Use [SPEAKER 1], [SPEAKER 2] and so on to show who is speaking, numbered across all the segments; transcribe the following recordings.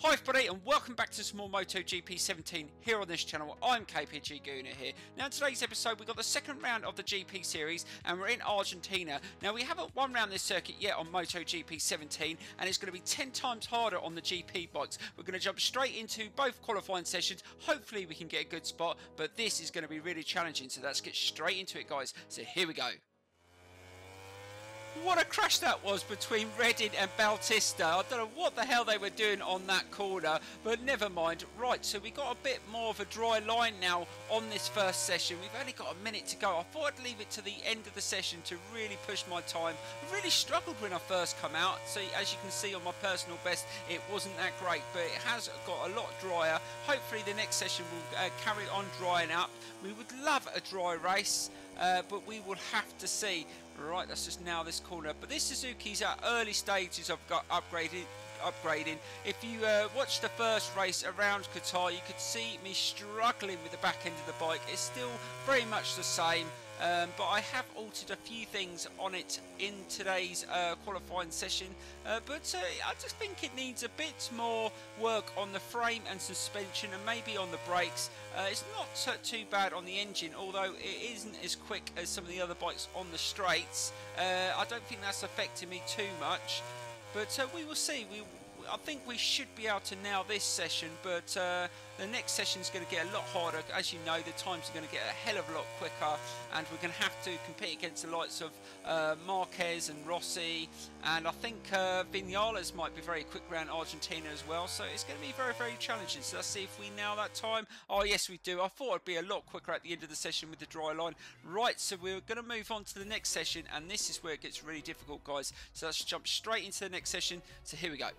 [SPEAKER 1] Hi everybody and welcome back to some more MotoGP 17 here on this channel. I'm KPG-GOONER here. Now in today's episode we've got the second round of the GP series and we're in Argentina. Now we haven't won round this circuit yet on MotoGP 17 and it's going to be 10 times harder on the GP bikes. We're going to jump straight into both qualifying sessions. Hopefully we can get a good spot, but this is going to be really challenging, so let's get straight into it guys. So here we go. What a crash that was between Redding and Bautista. I don't know what the hell they were doing on that corner, but never mind. Right, so we got a bit more of a dry line now on this first session. We've only got a minute to go. I thought I'd leave it to the end of the session to really push my time. I really struggled when I first come out. So as you can see on my personal best, it wasn't that great, but it has got a lot drier. Hopefully the next session will carry on drying up. We would love a dry race, but we will have to see. Right, that's just now this corner. But this Suzuki's at early stages of upgrading. If you watched the first race around Qatar, you could see me struggling with the back end of the bike. It's still very much the same. But I have altered a few things on it in today's qualifying session, but I just think it needs a bit more work on the frame and suspension and maybe on the brakes. It's not too bad on the engine, although it isn't as quick as some of the other bikes on the straights. I don't think that's affecting me too much, but we will see. I think we should be able to nail this session, but the next session is going to get a lot harder. As you know, the times are going to get a hell of a lot quicker, and we're going to have to compete against the likes of Marquez and Rossi, and I think Vinales might be very quick around Argentina as well, so it's going to be very, very challenging. So let's see if we nail that time. Oh yes, we do. I thought it'd be a lot quicker at the end of the session with the dry line. Right, so we're going to move on to the next session, and this is where it gets really difficult, guys. So let's jump straight into the next session. So here we go.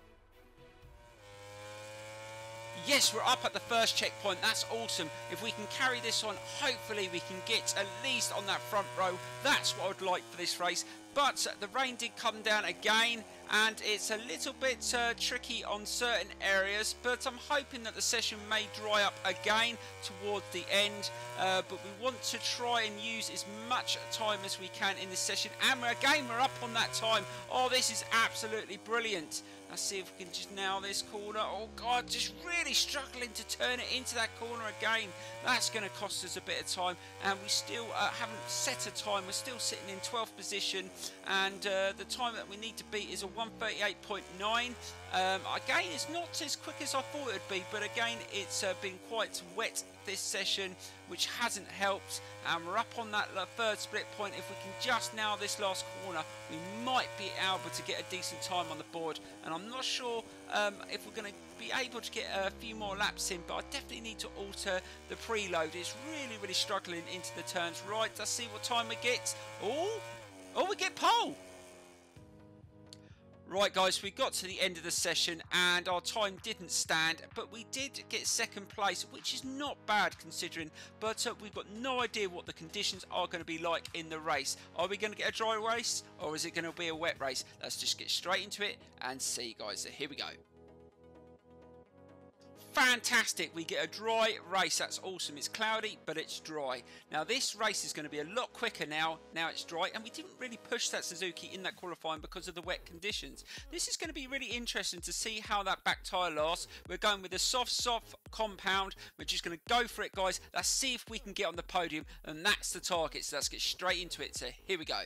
[SPEAKER 1] Yes, we're up at the first checkpoint. That's awesome. If we can carry this on, hopefully we can get at least on that front row. That's what I would like for this race. But the rain did come down again, and it's a little bit tricky on certain areas, but I'm hoping that the session may dry up again towards the end, but we want to try and use as much time as we can in this session, and we're up on that time. Oh, this is absolutely brilliant. Let's see if we can just nail this corner. Oh god, just really struggling to turn it into that corner again. That's going to cost us a bit of time, and we still haven't set a time. We're still sitting in 12th position, and the time that we need to beat is a 1:38.9. Again, it's not as quick as I thought it would be, but again, it's been quite wet this session, which hasn't helped, and we're up on that third split point. If we can just nail this last corner, we might be able to get a decent time on the board, and I'm not sure if we're going to be able to get a few more laps in, but I definitely need to alter the preload. It's really struggling into the turns. Right, let's see what time we get. Oh, we get pole. Right guys, we got to the end of the session and our time didn't stand, but we did get second place, which is not bad considering, but we've got no idea what the conditions are going to be like in the race. Are we going to get a dry race, or is it going to be a wet race? Let's just get straight into it and see guys. So here we go. Fantastic, we get a dry race. That's awesome. It's cloudy, but it's dry. Now this race is going to be a lot quicker now it's dry, and we didn't really push that Suzuki in that qualifying because of the wet conditions. This is going to be really interesting to see how that back tyre lasts. We're going with a soft compound. We're just going to go for it guys. Let's see if we can get on the podium, and that's the target. So let's get straight into it. So here we go.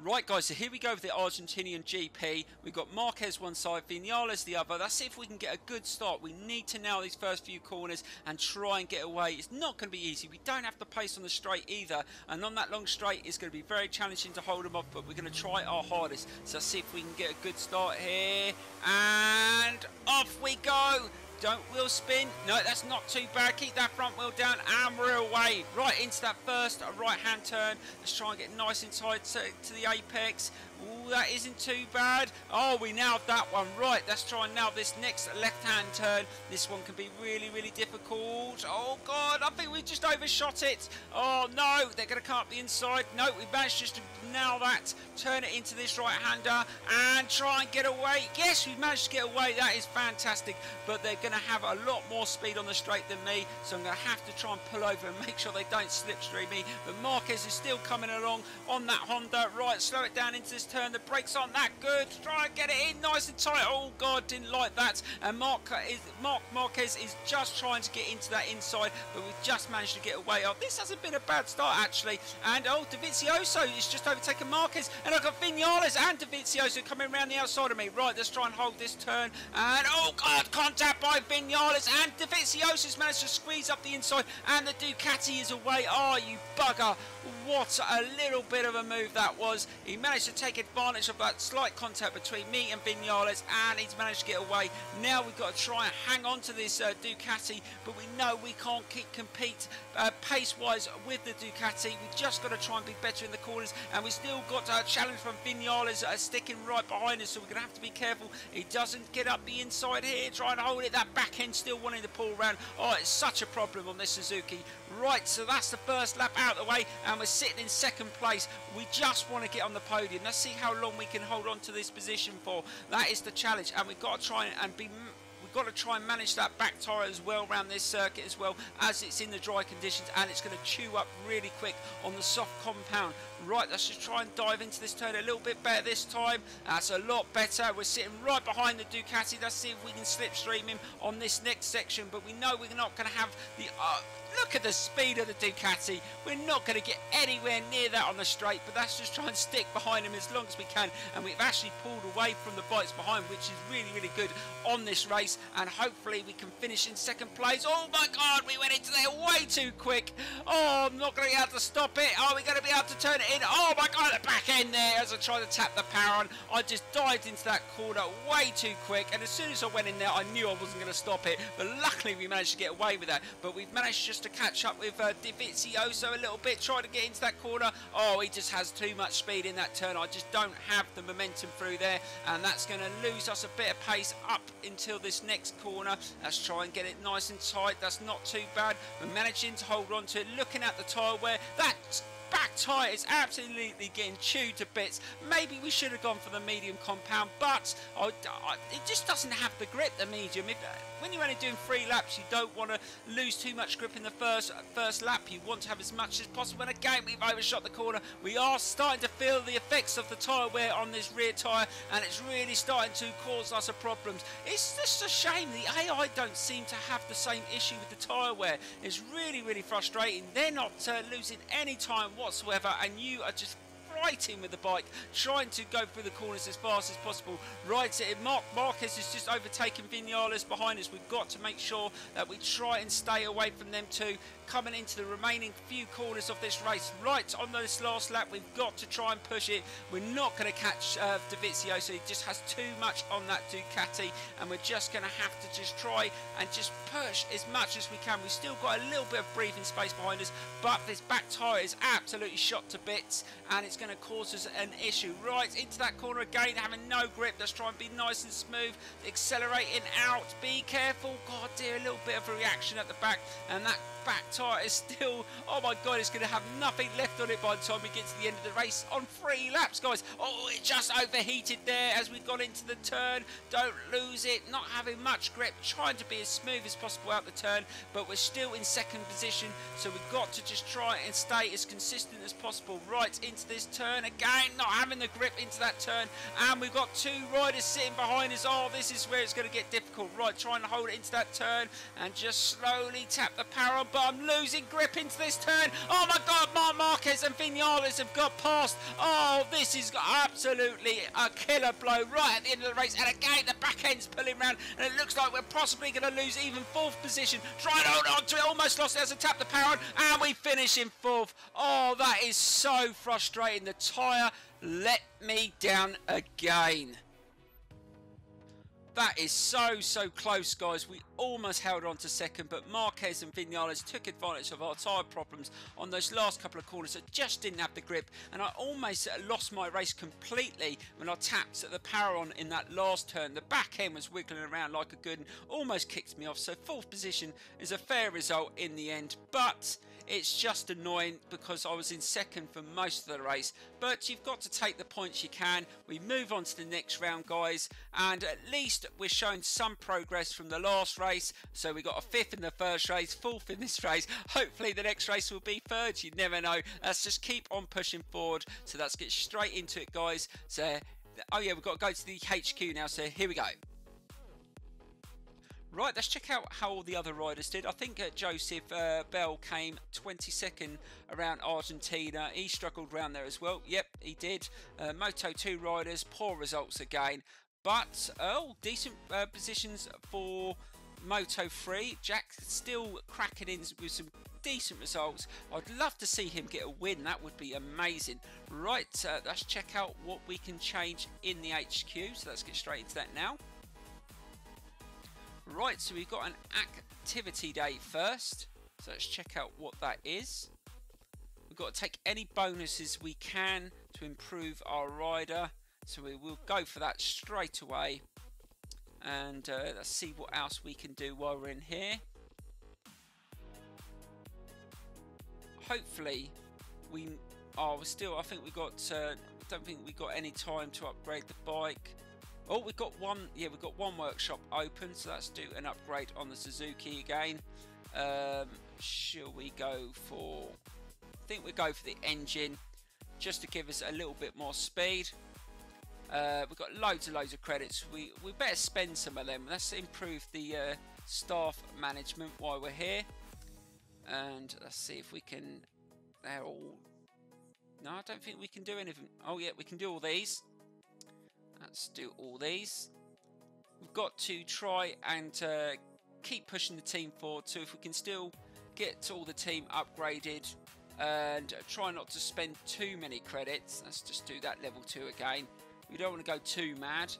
[SPEAKER 1] Right guys, so here we go with the Argentinian GP. We've got Marquez one side, Vinales the other. Let's see if we can get a good start. We need to nail these first few corners and try and get away. It's not going to be easy. We don't have the pace on the straight either, and on that long straight it's going to be very challenging to hold them off, but we're going to try our hardest. So let's see if we can get a good start here, and off we go. Don't wheel spin. No, that's not too bad. Keep that front wheel down, and we're away. Right into that first right hand turn. Let's try and get nice inside to the apex. Ooh, that isn't too bad. Oh, we nailed that one. Right, let's try and nail this next left hand turn. This one can be really difficult. Oh god, I think we just overshot it. Oh no, they're going to come up the inside. No, we managed just to nail that. Turn it into this right hander and try and get away. Yes, we managed to get away. That is fantastic, but they're going to have a lot more speed on the straight than me, so I'm going to have to try and pull over and make sure they don't slipstream me. But Marquez is still coming along on that Honda. Right, slow it down into this turn. The brakes aren't that good. Try and get it in nice and tight. Oh God, didn't like that. And Mark Marquez is just trying to get into that inside, but we've just managed to get away. Oh, this hasn't been a bad start actually. And oh, Dovizioso is just overtaken Marquez, and I've got Vinales and Dovizioso coming around the outside of me. Right, let's try and hold this turn. And oh God, contact by Vinales, and Dovizioso's managed to squeeze up the inside, and the Ducati is away. Oh, you bugger. What a little bit of a move that was. He managed to take advantage of that slight contact between me and Vinales, and he's managed to get away. Now we've got to try and hang on to this Ducati, but we know we can't compete pace-wise with the Ducati. We've just got to try and be better in the corners, and we still got a challenge from Vinales sticking right behind us, so we're going to have to be careful he doesn't get up the inside here, trying to hold it. That back end still wanting to pull around. Oh, it's such a problem on this Suzuki. Right, so that's the first lap out of the way, and we're sitting in second place. We just want to get on the podium. Let's see how long we can hold on to this position for. That is the challenge, and we've got to try and be... We've got to try and manage that back tyre as well around this circuit as well, as it's in the dry conditions, and it's going to chew up really quick on the soft compound. Right, let's just try and dive into this turn a little bit better this time. That's a lot better. We're sitting right behind the Ducati. Let's see if we can slipstream him on this next section, but we know we're not going to have the... Look at the speed of the Ducati. We're not going to get anywhere near that on the straight, but let's just try and stick behind him as long as we can. And we've actually pulled away from the bikes behind, which is really, really good on this race. And hopefully we can finish in second place. Oh my God, we went into there way too quick. Oh, I'm not going to be able to stop it. Are we going to be able to turn it in? Oh my God, the back end there as I tried to tap the power on. I just dived into that corner way too quick. And as soon as I went in there, I knew I wasn't going to stop it. But luckily we managed to get away with that. But we've managed just to catch up with Dovizioso a little bit, trying to get into that corner. Oh, he just has too much speed in that turn. I just don't have the momentum through there, and that's going to lose us a bit of pace up until this next corner. Let's try and get it nice and tight. That's not too bad. We're managing to hold on to it. Looking at the tyre wear, that back tyre is absolutely getting chewed to bits. Maybe we should have gone for the medium compound, but it just doesn't have the grip, the medium. When you're only doing 3 laps, you don't want to lose too much grip in the first lap. You want to have as much as possible. And again, we've overshot the corner. We are starting to feel the effects of the tyre wear on this rear tyre, and it's really starting to cause us problems. It's just a shame the AI don't seem to have the same issue with the tyre wear. It's really, really frustrating. They're not losing any time whatsoever, and you are just right in with the bike, trying to go through the corners as fast as possible. Right, Marquez is just overtaken Vinales behind us. We've got to make sure that we try and stay away from them too, coming into the remaining few corners of this race. Right, on this last lap, we've got to try and push it. We're not going to catch Dovizioso. He just has too much on that Ducati, and we're just going to have to just try and just push as much as we can. We've still got a little bit of breathing space behind us, but this back tyre is absolutely shot to bits, and it's going to cause us an issue. Right, into that corner again, having no grip. Let's try and be nice and smooth, accelerating out. Be careful. God dear, a little bit of a reaction at the back, and that back tyre is still, oh my God, it's going to have nothing left on it by the time we get to the end of the race on 3 laps, guys. Oh, it just overheated there as we got into the turn. Don't lose it. Not having much grip, trying to be as smooth as possible out the turn, but we're still in second position, so we've got to just try and stay as consistent as possible. Right, into this turn again, not having the grip into that turn, and we've got 2 riders sitting behind us. Oh, this is where it's going to get difficult. Right, trying to hold it into that turn and just slowly tap the power on, but I'm losing grip into this turn. Oh my God, Marquez and Vinales have got past. Oh, this is absolutely a killer blow right at the end of the race, and again the back end's pulling around, and it looks like we're possibly going to lose even 4th position. Trying to hold on to it, almost lost it as I tap the power on, and we finish in 4th. Oh, that is so frustrating. The tyre let me down again. That is so close, guys. We almost held on to second, but Marquez and Vinales took advantage of our tyre problems on those last couple of corners that just didn't have the grip, and I almost lost my race completely when I tapped the power on in that last turn. The back end was wiggling around like a good and almost kicked me off, so 4th position is a fair result in the end, but It's just annoying because I was in second for most of the race, but you've got to take the points you can. We move on to the next round, guys, and at least we're showing some progress from the last race. So we got a 5th in the first race, 4th in this race. Hopefully the next race will be 3rd. You never know. Let's just keep on pushing forward. So let's get straight into it, guys. So, oh yeah, we've got to go to the HQ now. So here we go. Right, let's check out how all the other riders did. I think Joseph Bell came 22nd around Argentina. He struggled around there as well. Yep, he did. Moto2 riders, poor results again. But, decent positions for Moto3. Jack still cracking in with some decent results. I'd love to see him get a win. That would be amazing. Right, let's check out what we can change in the HQ. So let's get straight into that now. Right, so we've got an activity day first. So let's check out what that is. We've got to take any bonuses we can to improve our rider. So we will go for that straight away. And let's see what else we can do while we're in here. Hopefully, I think we got. Don't think we got any time to upgrade the bike. Oh, we've got one. Yeah, we've got one workshop open, so let's do an upgrade on the Suzuki again. Shall we go for? I think we go for the engine, just to give us a little bit more speed. We've got loads of credits. We better spend some of them. Let's improve the staff management while we're here, and let's see if we can. They're all. No, I don't think we can do anything. Oh yeah, we can do all these. Let's do all these. We've got to try and keep pushing the team forward. So if we can still get all the team upgraded and try not to spend too many credits. Let's just do that level 2 again. We don't want to go too mad.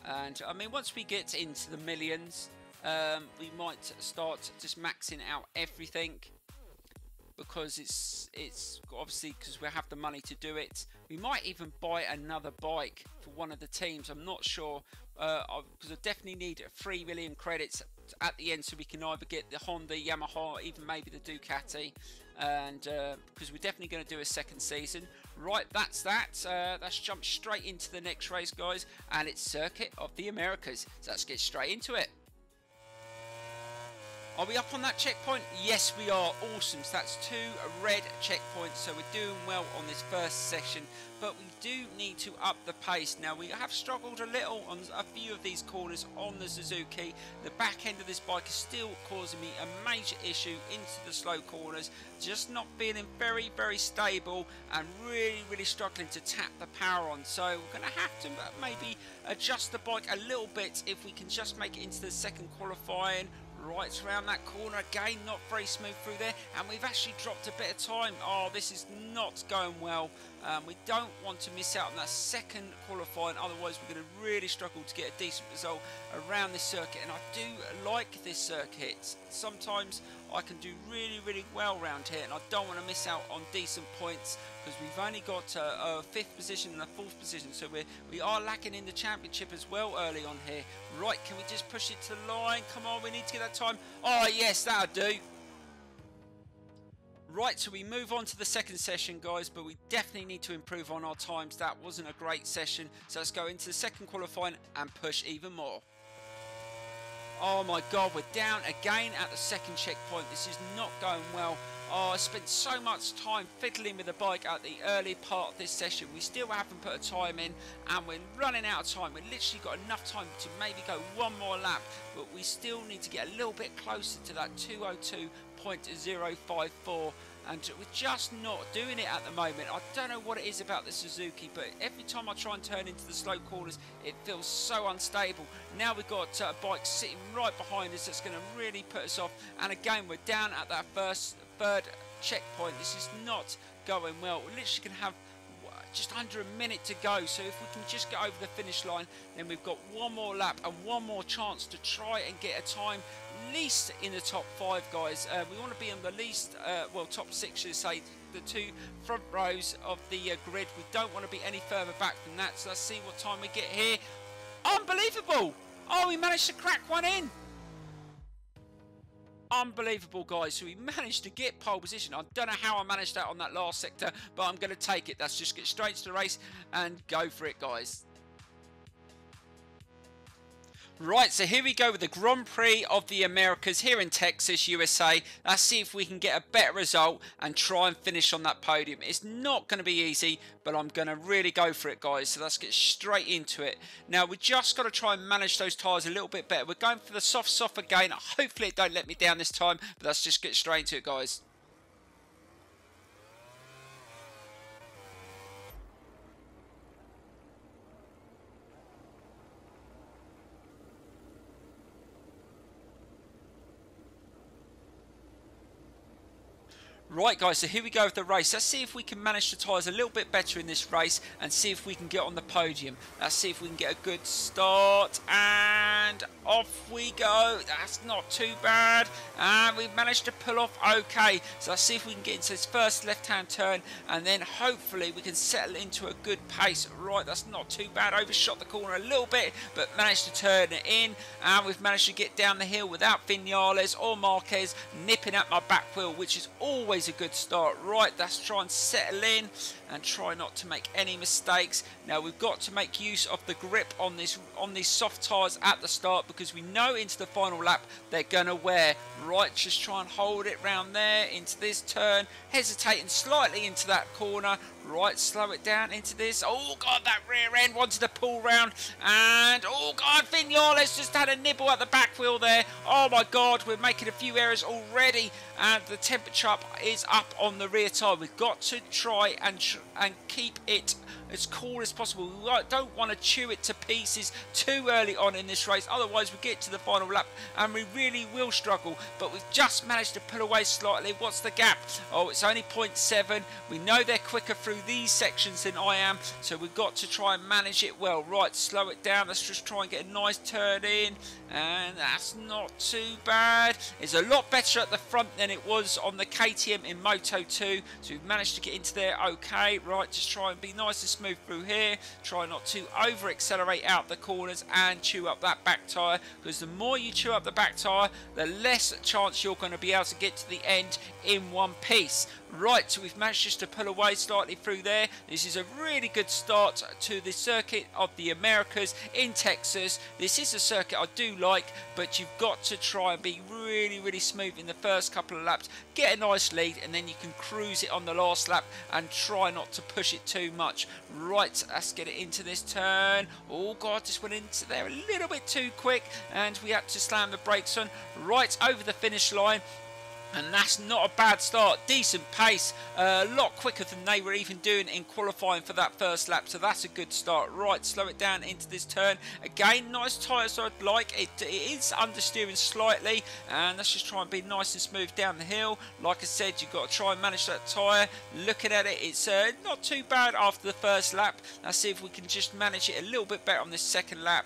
[SPEAKER 1] And I mean, once we get into the millions, we might start just maxing out everything. Because it's obviously because we have the money to do it. We might even buy another bike for one of the teams. I'm not sure because I definitely need 3 million credits at the end so we can either get the Honda, Yamaha, even maybe the Ducati, and because we're definitely going to do a second season. Right, that's that. Let's jump straight into the next race, guys, and it's Circuit of the Americas. So let's get straight into it. Are we up on that checkpoint? Yes, we are. Awesome. So that's 2 red checkpoints. So we're doing well on this first session. But we do need to up the pace. Now, we have struggled a little on a few of these corners on the Suzuki. The back end of this bike is still causing me a major issue into the slow corners. Just not feeling very, very stable and really struggling to tap the power on. So we're going to have to maybe adjust the bike a little bit if we can just make it into the second qualifying. Right around that corner again, not very smooth through there, and we've actually dropped a bit of time. Oh, this is not going well. We don't want to miss out on that second qualifying, otherwise we're going to really struggle to get a decent result around this circuit. And I do like this circuit. Sometimes I can do really well around here, and I don't want to miss out on decent points because we've only got a 5th position and a 4th position, so we are lacking in the championship as well early on here. Right, can we just push it to the line? Come on, we need to get that time. Oh yes, that'll do. Right, so we move on to the second session, guys, but we definitely need to improve on our times. That wasn't a great session, so let's go into the second qualifying and push even more. Oh my god, we're down again at the second checkpoint. This is not going well. Oh, I spent so much time fiddling with the bike at the early part of this session. We still haven't put a time in, and we're running out of time. We've literally got enough time to maybe go one more lap, but we still need to get a little bit closer to that 202.054, and we're just not doing it at the moment. I don't know what it is about the Suzuki, but every time I try and turn into the slow corners, it feels so unstable. Now we've got a bike sitting right behind us that's going to really put us off, and again we're down at that third checkpoint. This is not going well. We literally can have just under a minute to go, so if we can just get over the finish line, then we've got one more lap and one more chance to try and get a time at least in the top 5, guys. We want to be on the least well, top 6, should say, the 2 front rows of the grid. We don't want to be any further back than that, so let's see what time we get here. Unbelievable! Oh, we managed to crack one in. Unbelievable, guys. So we managed to get pole position. I don't know how I managed that on that last sector, but I'm going to take it. Let's just get straight to the race and go for it, guys. Right, so here we go with the Grand Prix of the Americas here in Texas, USA. Let's see if we can get a better result and try and finish on that podium. It's not going to be easy, but I'm going to really go for it, guys. So let's get straight into it. Now, we just got to try and manage those tyres a little bit better. We're going for the soft again. Hopefully it don't let me down this time, but let's just get straight into it, guys. Right, guys, so here we go with the race. Let's see if we can manage the tyres a little bit better in this race and see if we can get on the podium. Let's see if we can get a good start, and off we go. That's not too bad, and we've managed to pull off okay. So let's see if we can get into this first left-hand turn, and then hopefully we can settle into a good pace. Right, that's not too bad. Overshot the corner a little bit, but managed to turn it in, and we've managed to get down the hill without Vinales or Marquez nipping at my back wheel, which is always a good start. Right, let's try and settle in and try not to make any mistakes. Now we've got to make use of the grip on these soft tyres at the start, because we know into the final lap they're gonna wear. Right, just try and hold it round there into this turn, hesitating slightly into that corner. Right, slow it down into this. Oh god, that rear end wanted to pull round, and oh god, Vinales just had a nibble at the back wheel there. Oh my god, we're making a few errors already, and the temperature is up on the rear tyre. We've got to try and keep it as cool as possible. We don't want to chew it to pieces too early on in this race, otherwise we get to the final lap and we really will struggle. But we've just managed to pull away slightly. What's the gap? Oh, it's only 0.7. We know they're quicker through these sections than I am, so we've got to try and manage it well. Right, slow it down. Let's just try and get a nice turn in, and that's not too bad. It's a lot better at the front than it was on the KTM in Moto 2, so we've managed to get into there okay. Right, just try and be nice and smooth through here. Try not to over accelerate out the corners and chew up that back tyre, because the more you chew up the back tyre, the less chance you're going to be able to get to the end in one piece. Right, so we've managed just to pull away slightly through there. This is a really good start to the circuit of the Americas in Texas. This is a circuit I do like, but you've got to try and be really smooth in the first couple of laps. Get a nice lead, and then you can cruise it on the last lap and try not to push it too much. Right, let's get it into this turn. Oh god, just went into there a little bit too quick, and we had to slam the brakes on. Right, over the finish line. And that's not a bad start. Decent pace, a lot quicker than they were even doing in qualifying for that first lap, so that's a good start. Right, slow it down into this turn. Again, nice tyres I'd like. It is understeering slightly, and let's just try and be nice and smooth down the hill. Like I said, you've got to try and manage that tyre. Looking at it, it's not too bad after the first lap. Let's see if we can just manage it a little bit better on this second lap.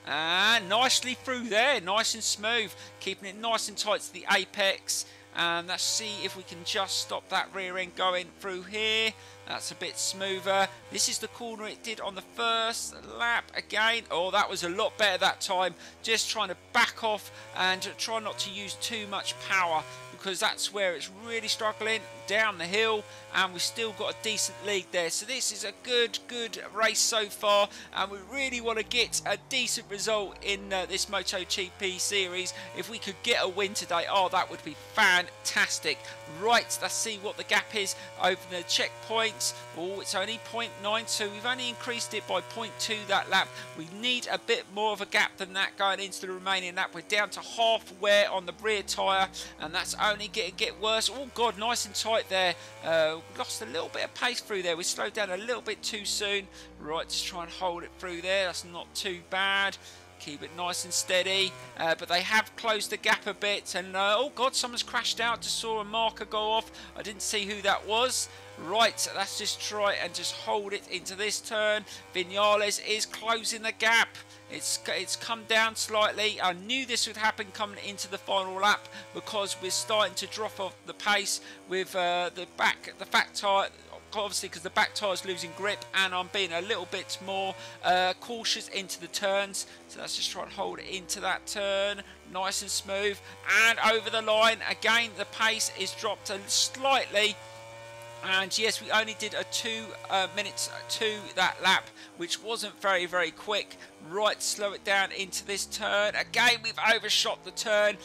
[SPEAKER 1] And nicely through there, nice and smooth, keeping it nice and tight to the apex. And let's see if we can just stop that rear end going through here. That's a bit smoother. This is the corner it did on the first lap again. Oh, that was a lot better that time. Just trying to back off and try not to use too much power, because that's where it's really struggling down the hill, and we've still got a decent lead there. So this is a good race so far, and we really want to get a decent result in this MotoGP series. If we could get a win today, oh, that would be fantastic. Right, let's see what the gap is over the checkpoints. Oh, it's only 0.9, so we've only increased it by 0.2 that lap. We need a bit more of a gap than that going into the remaining lap. We're down to half wear on the rear tyre, and that's only get worse. Oh god, nice and tight there. Lost a little bit of pace through there. We slowed down a little bit too soon. Right, just try and hold it through there. That's not too bad. Keep it nice and steady, but they have closed the gap a bit, and oh god, someone's crashed out. Just saw a marker go off. I didn't see who that was. Right, let's just try and just hold it into this turn. Vinales is closing the gap. It's come down slightly. I knew this would happen coming into the final lap, because we're starting to drop off the pace with the fat tyre obviously because the back tyre is losing grip, and I'm being a little bit more cautious into the turns. So let's just try and hold it into that turn, nice and smooth, and over the line. Again, the pace is dropped slightly. And yes, we only did a 2 minutes to that lap, which wasn't very, very quick. Right, slow it down into this turn. Again, we've overshot the turn,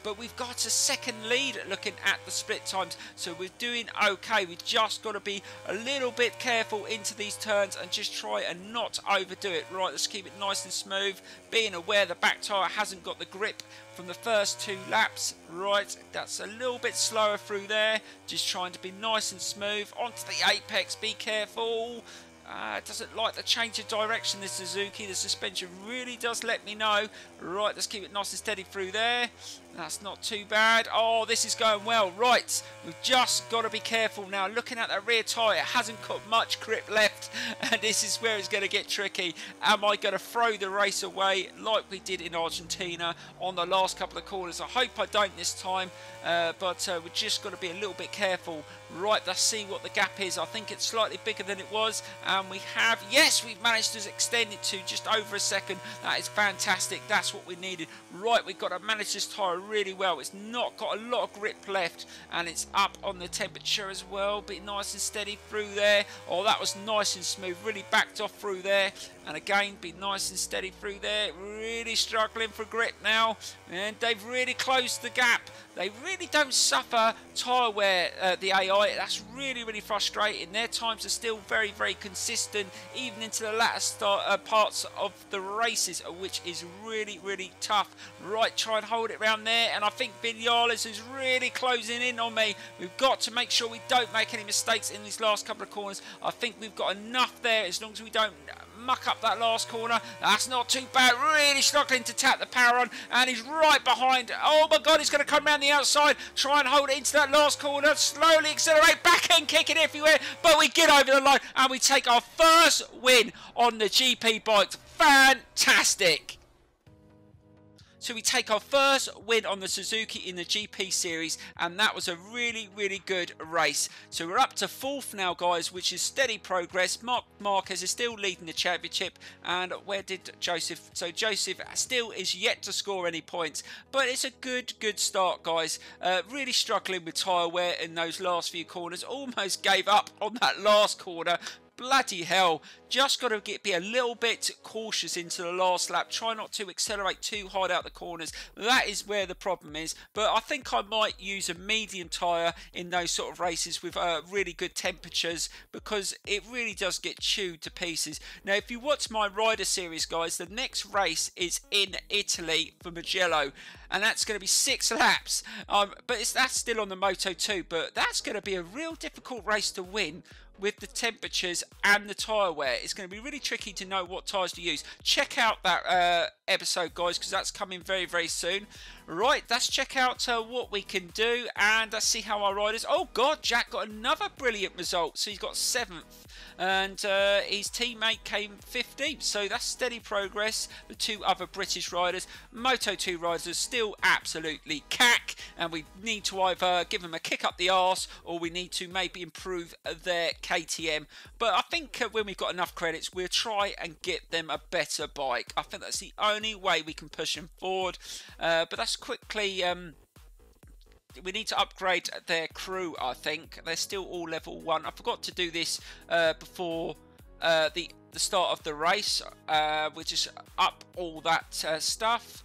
[SPEAKER 1] but we've got a second lead looking at the split times, so we're doing okay. We've just got to be a little bit careful into these turns and just try and not overdo it. Right, let's keep it nice and smooth, being aware the back tyre hasn't got the grip from the first 2 laps. Right, that's a little bit slower through there, just trying to be nice and smooth. Onto the apex, be careful. It doesn't like the change of direction, this Suzuki. The suspension really does let me know. Right, let's keep it nice and steady through there. That's not too bad. Oh, this is going well. Right, we've just got to be careful now. Looking at that rear tyre, it hasn't got much grip left, and this is where it's going to get tricky. Am I going to throw the race away like we did in Argentina on the last couple of corners? I hope I don't this time, but we've just got to be a little bit careful. Right, let's see what the gap is. I think it's slightly bigger than it was, and we have, yes, we've managed to extend it to just over a second. That is fantastic. That's what we needed. Right, we've got to manage this tyre really well. It's not got a lot of grip left, and it's up on the temperature as well. Be nice and steady through there. Oh, that was nice and smooth. Really backed off through there, and again, be nice and steady through there. Really struggling for grip now, and they've really closed the gap. They really don't suffer tyre wear, the AI. That's really, really frustrating. Their times are still very, very consistent, even into the latter parts of the races, which is really, really tough. Right, try and hold it around there, and I think Vinales is really closing in on me. We've got to make sure we don't make any mistakes in these last couple of corners. I think we've got enough there, as long as we don't muck up that last corner. That's not too bad. Really struggling to tap the power on, and he's right behind. Oh my god, he's going to come around the outside, try and hold it into that last corner, slowly accelerate, back end kicking everywhere, but we get over the line and we take our first win on the GP bikes. Fantastic. So we take our first win on the Suzuki in the GP series, and that was a really, really good race. So we're up to 4th now, guys, which is steady progress. Marc Marquez is still leading the championship, and where did Joseph? So Joseph still is yet to score any points, but it's a good start, guys. Really struggling with tyre wear in those last few corners. Almost gave up on that last corner. Bloody hell, just got to be a little bit cautious into the last lap. Try not to accelerate too hard out the corners. That is where the problem is. But I think I might use a medium tyre in those sort of races with really good temperatures, because it really does get chewed to pieces. Now, if you watch my rider series, guys, the next race is in Italy for Mugello, and that's going to be 6 laps. But that's still on the Moto 2, but that's going to be a real difficult race to win with the temperatures and the tyre wear. It's going to be really tricky to know what tyres to use. Check out that episode, guys, because that's coming very, very soon. Right, let's check out what we can do, and let's see how our riders... Oh god, Jack got another brilliant result. So he's got 7th, and his teammate came 15th. So that's steady progress. The 2 other British riders, Moto 2 riders, are still absolutely cack, and we need to either give them a kick up the arse, or we need to maybe improve their KTM. But I think when we've got enough credits, we'll try and get them a better bike. I think that's the only way we can push them forward. But that's quickly... we need to upgrade their crew, I think. They're still all level 1. I forgot to do this before the start of the race. We'll just up all that stuff.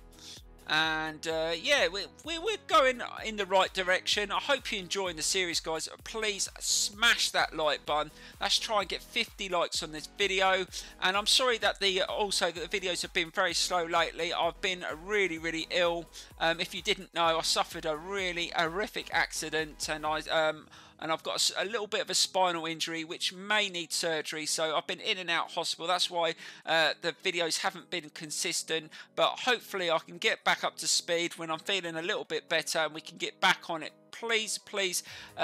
[SPEAKER 1] And yeah, we're going in the right direction. I hope you're enjoying the series, guys. Please smash that like button. Let's try and get 50 likes on this video. And I'm sorry that the videos have been very slow lately. I've been really ill. If you didn't know, I suffered a really horrific accident, and I've got a little bit of a spinal injury which may need surgery, so I've been in and out hospital. That's why the videos haven't been consistent, but hopefully I can get back up to speed when I'm feeling a little bit better, and we can get back on it please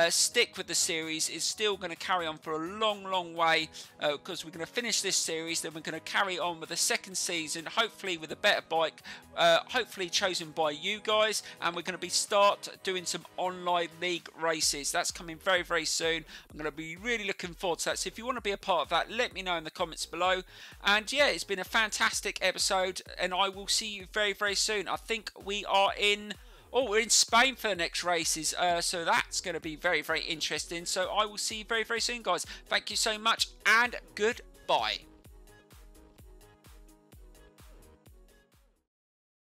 [SPEAKER 1] stick with the series. It's still going to carry on for a long way, because we're going to finish this series, then we're going to carry on with the second season, hopefully with a better bike, hopefully chosen by you guys, and we're going to start doing some online league races. That's coming very soon. I'm going to be really looking forward to that. So if you want to be a part of that, let me know in the comments below. And yeah, it's been a fantastic episode, and I will see you very soon. I think we are in... Oh, we're in Spain for the next races, so that's going to be very interesting. So I will see you very soon, guys. Thank you so much, and goodbye.